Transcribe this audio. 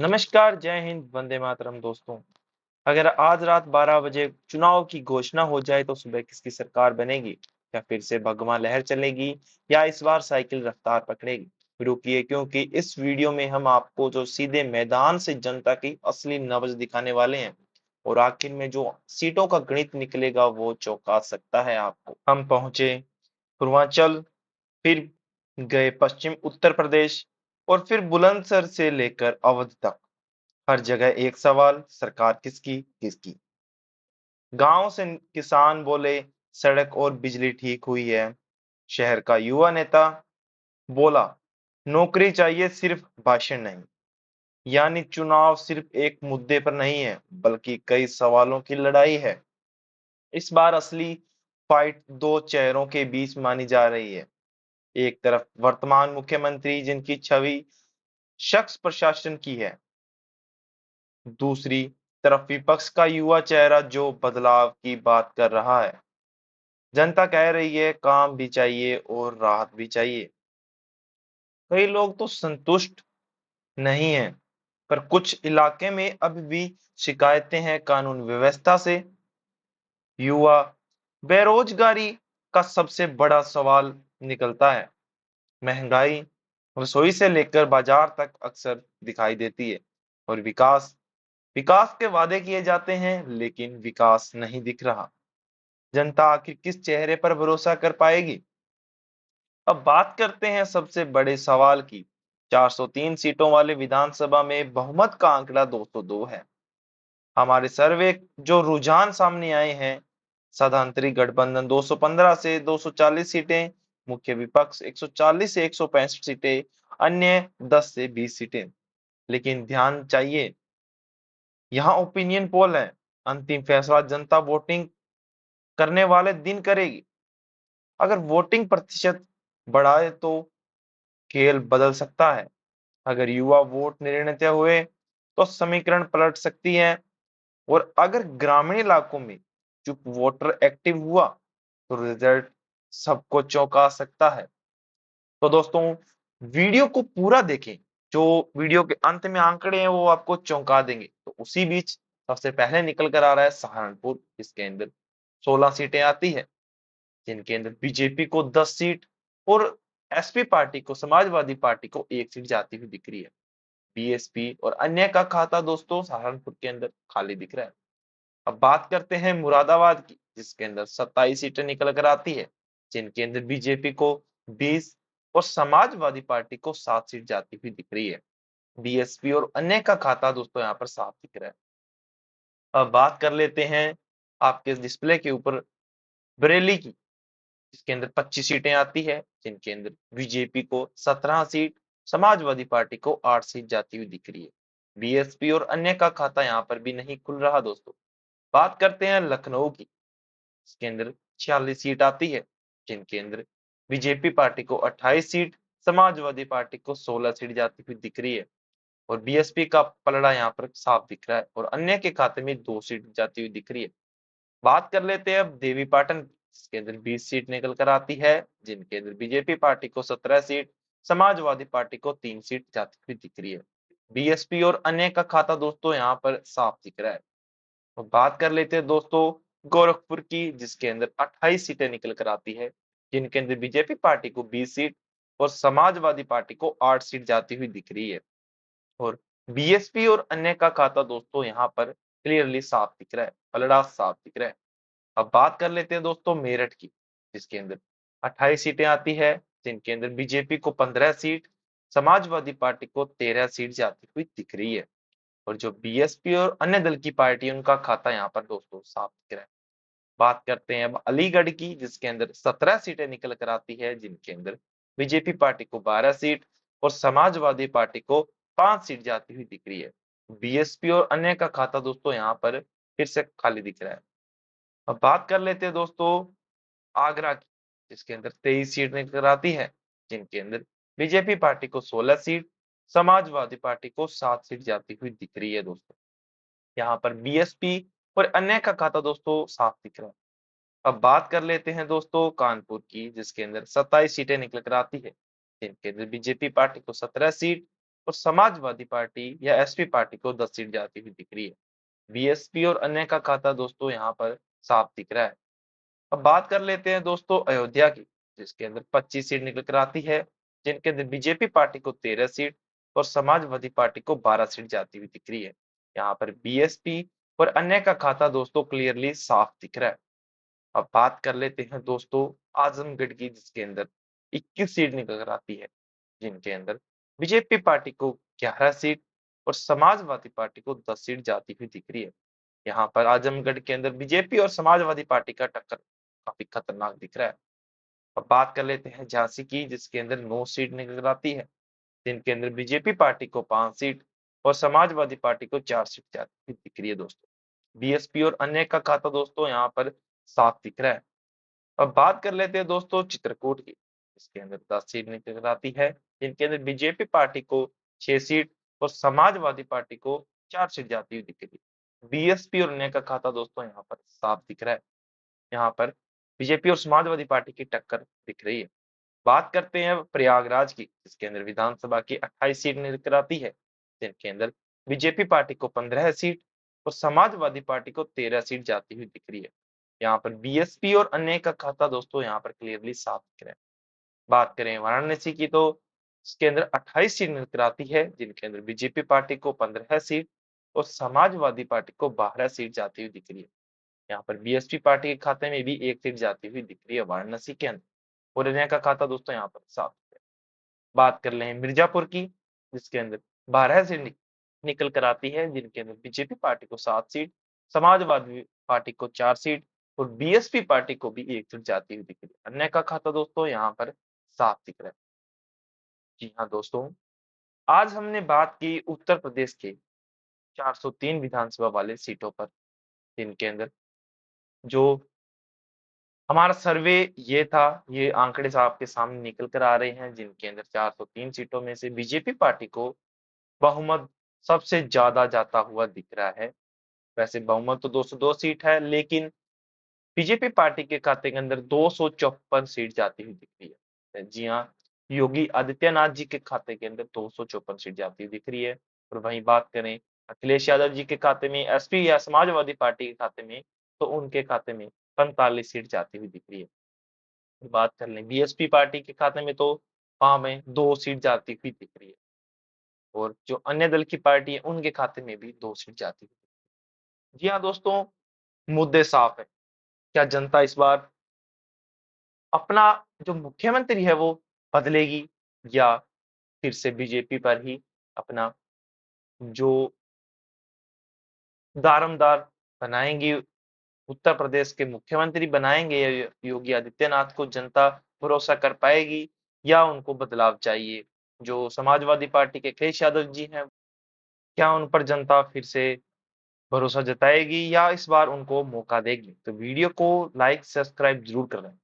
नमस्कार, जय हिंद, वंदे मातरम दोस्तों। अगर आज रात 12 बजे चुनाव की घोषणा हो जाए तो सुबह किसकी सरकार बनेगी? या फिर से भगवा लहर चलेगी या इस बार साइकिल रफ्तार पकड़ेगी? रुकिए, क्योंकि इस वीडियो में हम आपको जो सीधे मैदान से जनता की असली नब्ज दिखाने वाले हैं और आखिर में जो सीटों का गणित निकलेगा वो चौंका सकता है आपको। हम पहुंचे पूर्वांचल, फिर गए पश्चिम उत्तर प्रदेश और फिर बुलंदशहर से लेकर अवध तक। हर जगह एक सवाल, सरकार किसकी किसकी। गांव से किसान बोले सड़क और बिजली ठीक हुई है। शहर का युवा नेता बोला नौकरी चाहिए, सिर्फ भाषण नहीं। यानी चुनाव सिर्फ एक मुद्दे पर नहीं है, बल्कि कई सवालों की लड़ाई है। इस बार असली फाइट दो चेहरों के बीच मानी जा रही है। एक तरफ वर्तमान मुख्यमंत्री जिनकी छवि शख्स प्रशासन की है, दूसरी तरफ विपक्ष का युवा चेहरा जो बदलाव की बात कर रहा है। जनता कह रही है काम भी चाहिए और राहत भी चाहिए। कई लोग तो संतुष्ट नहीं हैं, पर कुछ इलाके में अभी भी शिकायतें हैं कानून व्यवस्था से। युवा बेरोजगारी का सबसे बड़ा सवाल निकलता है। महंगाई रसोई से लेकर बाजार तक अक्सर दिखाई देती है। और विकास विकास के वादे किए जाते हैं, लेकिन विकास नहीं दिख रहा। जनता आखिर किस चेहरे पर भरोसा कर पाएगी? अब बात करते हैं सबसे बड़े सवाल की। 403 सीटों वाले विधानसभा में बहुमत का आंकड़ा 202 है। हमारे सर्वे जो रुझान सामने आए हैं, सदांतरी गठबंधन 215 से 240 सीटें, मुख्य विपक्ष 140 से 165 सीटें, अन्य 10 से 20 सीटें। लेकिन ध्यान चाहिए, यहाँ ओपिनियन पोल है। अंतिम फैसला जनता वोटिंग करने वाले दिन करेगी। अगर वोटिंग प्रतिशत बढ़ाए तो खेल बदल सकता है। अगर युवा वोट निर्णय हुए तो समीकरण पलट सकती है। और अगर ग्रामीण इलाकों में चुप वोटर एक्टिव हुआ तो रिजल्ट सबको चौंका सकता है। तो दोस्तों, वीडियो को पूरा देखें। जो वीडियो के अंत में आंकड़े हैं वो आपको चौंका देंगे। तो उसी बीच सबसे पहले निकल कर आ रहा है सहारनपुर, जिसके अंदर 16 सीटें आती है, जिनके अंदर बीजेपी को 10 सीट और एसपी पार्टी को, समाजवादी पार्टी को 1 सीट जाती हुई दिख रही है। बीएसपी और अन्य का खाता दोस्तों सहारनपुर के अंदर खाली दिख रहा है। अब बात करते हैं मुरादाबाद की, जिसके अंदर 27 सीटें निकल कर आती है, जिनके अंदर बीजेपी को 20 और समाजवादी पार्टी को 7 सीट जाती हुई दिख रही है। बीएसपी और अन्य का खाता दोस्तों यहाँ पर साफ दिख रहा है। अब बात कर लेते हैं आपके डिस्प्ले के ऊपर बरेली की, जिसके अंदर 25 सीटें आती है, जिनके अंदर बीजेपी को 17 सीट, समाजवादी पार्टी को 8 सीट जाती हुई दिख रही है। बीएसपी और अन्य का खाता यहाँ पर भी नहीं खुल रहा दोस्तों। बात करते हैं लखनऊ की, इसके अंदर 46 सीट आती है, जिनके अंदर बीजेपी पार्टी को 28 सीट, समाजवादी पार्टी को 16 सीट जाती हुई दिख रही है। और बीएसपी का पलड़ा यहाँ पर साफ दिख रहा है और अन्य के खाते में 2 सीट जाती हुई दिख रही है। बात कर लेते हैं अब देवी पाटन, जिसके अंदर 20 सीट निकल कर आती है, जिनके अंदर बीजेपी पार्टी को 17 सीट, समाजवादी पार्टी को 3 सीट जाती हुई दिख रही है। बीएसपी और अन्य का खाता दोस्तों यहाँ पर साफ दिख रहा है। तो बात कर लेते हैं दोस्तों गोरखपुर की, जिसके अंदर 28 सीटें निकल कर आती है, जिनके अंदर बीजेपी पार्टी को 20 सीट और समाजवादी पार्टी को 8 सीट जाती हुई दिख रही है। और बीएसपी और अन्य का खाता दोस्तों यहाँ पर क्लियरली साफ दिख रहा है, पलड़ा साफ दिख रहा है। अब बात कर लेते हैं दोस्तों मेरठ की, जिसके अंदर 28 सीटें आती है, जिनके अंदर बीजेपी को 15 सीट, समाजवादी पार्टी को 13 सीट जाती हुई दिख रही है। और जो बीएसपी और अन्य दल की पार्टी है, उनका खाता यहाँ पर दोस्तों साफ दिख रहा है। बात करते हैं अब अलीगढ़ की, जिसके अंदर 17 सीटें निकल कर आती है, जिनके अंदर बीजेपी पार्टी को 12 सीट और समाजवादी पार्टी को 5 सीट जाती हुई दिख रही है। बीएसपी और अन्य का खाता दोस्तों यहाँ पर फिर से खाली दिख रहा है। अब बात कर लेते हैं दोस्तों आगरा की, जिसके अंदर 23 सीट निकल आती है, जिनके अंदर बीजेपी पार्टी को 16 सीट, समाजवादी पार्टी को 7 सीट जाती हुई दिख रही है दोस्तों। यहाँ पर बीएसपी और अन्य का खाता दोस्तों साफ दिख रहा है। अब बात कर लेते हैं दोस्तों कानपुर की, जिसके अंदर 27 सीटें निकल कर आती है, जिनके अंदर बीजेपी पार्टी को 17 सीट और समाजवादी पार्टी या एसपी पार्टी को 10 सीट जाती हुई दिख रही है। बीएसपी और अन्य का खाता दोस्तों यहाँ पर साफ दिख रहा है। अब बात कर लेते हैं दोस्तों अयोध्या की, जिसके अंदर 25 सीट निकल कर आती है, जिनके अंदर बीजेपी पार्टी को 13 सीट और समाजवादी पार्टी को 12 सीट जाती हुई दिख रही है। यहाँ पर बीएसपी और अन्य का खाता दोस्तों क्लियरली साफ दिख रहा है। अब बात कर लेते हैं दोस्तों आजमगढ़ की, जिसके अंदर 21 सीट निकल कर आती है, जिनके अंदर बीजेपी पार्टी को 11 सीट और समाजवादी पार्टी को 10 सीट जाती हुई दिख रही है। यहाँ पर आजमगढ़ के अंदर बीजेपी और समाजवादी पार्टी का टक्कर काफी खतरनाक दिख रहा है। अब बात कर लेते हैं झांसी की, जिसके अंदर 9 सीट निकल कर आती है, जिनके अंदर बीजेपी पार्टी को 5 सीट और समाजवादी पार्टी को 4 सीट जाती हुई दिख रही है दोस्तों। बीएसपी और अन्य का खाता दोस्तों यहाँ पर साफ दिख रहा है। अब बात कर लेते हैं दोस्तों चित्रकूट की, इसके अंदर 10 सीट निकल कर आती है, जिनके अंदर बीजेपी पार्टी को 6 सीट और समाजवादी पार्टी को 4 सीट जाती हुई दिख रही है। बीएसपी और अन्य का खाता दोस्तों यहाँ पर साफ दिख रहा है। यहाँ पर बीजेपी और समाजवादी पार्टी की टक्कर दिख रही है। बात करते हैं प्रयागराज की, जिसके अंदर विधानसभा की 28 सीट निकल आती है, जिनके अंदर बीजेपी पार्टी को 15 सीट और समाजवादी पार्टी को 13 सीट जाती हुई दिख रही है। यहाँ पर बीएसपी और अन्य का खाता दोस्तों यहाँ पर क्लियरली साफ दिख रहा है। बात करें वाराणसी की, तो इसके अंदर 28 सीट निकल आती है, जिनके अंदर बीजेपी पार्टी को 15 सीट और समाजवादी पार्टी को 12 सीट जाती हुई दिख रही है। यहाँ पर बीएसपी पार्टी के खाते में भी 1 सीट जाती हुई दिख रही है वाराणसी के अंदर, और अन्य का खाता दोस्तों यहाँ पर साफ है। बात कर लें मिर्जापुर की, जिसके अंदर 12 सीट निकल कर आती है, जिनके अंदर बीजेपी पार्टी को 7 सीट, समाजवादी पार्टी को 4 सीट और बीएसपी पार्टी को भी 1 सीट जाती हुई दिख रही है। अन्य का खाता दोस्तों यहाँ पर साफ दिख रहा है। जी हाँ दोस्तों, आज हमने बात की उत्तर प्रदेश के 403 विधानसभा वाले सीटों पर, जिनके अंदर जो हमारा सर्वे ये था, ये आंकड़े आपके सामने निकल कर आ रहे हैं, जिनके अंदर 403 सीटों में से बीजेपी पार्टी को बहुमत सबसे ज्यादा जाता हुआ दिख रहा है। वैसे बहुमत तो 202 सीट है, लेकिन बीजेपी पार्टी के खाते के अंदर 254 सीट जाती हुई दिख रही है। जी हाँ, योगी आदित्यनाथ जी के खाते के अंदर 254 सीट जाती हुई दिख रही है। और वहीं बात करें अखिलेश यादव जी के खाते में, एसपी या समाजवादी पार्टी के खाते में, तो उनके खाते में 45 सीट जाती हुई दिख रही है। बात कर लें बीएसपी पार्टी के खाते में, तो वहां में 2 सीट जाती हुई दिख रही है, और जो अन्य दल की पार्टी है उनके खाते में भी 2 सीट जाती हुई। जी हाँ दोस्तों, मुद्दे साफ है। क्या जनता इस बार अपना जो मुख्यमंत्री है वो बदलेगी, या फिर से बीजेपी पर ही अपना जो दारोमदार बनाएंगी, उत्तर प्रदेश के मुख्यमंत्री बनाएंगे, या योगी आदित्यनाथ को जनता भरोसा कर पाएगी, या उनको बदलाव चाहिए? जो समाजवादी पार्टी के अखिलेश यादव जी हैं, क्या उन पर जनता फिर से भरोसा जताएगी, या इस बार उनको मौका देगी? तो वीडियो को लाइक सब्सक्राइब जरूर कर दें।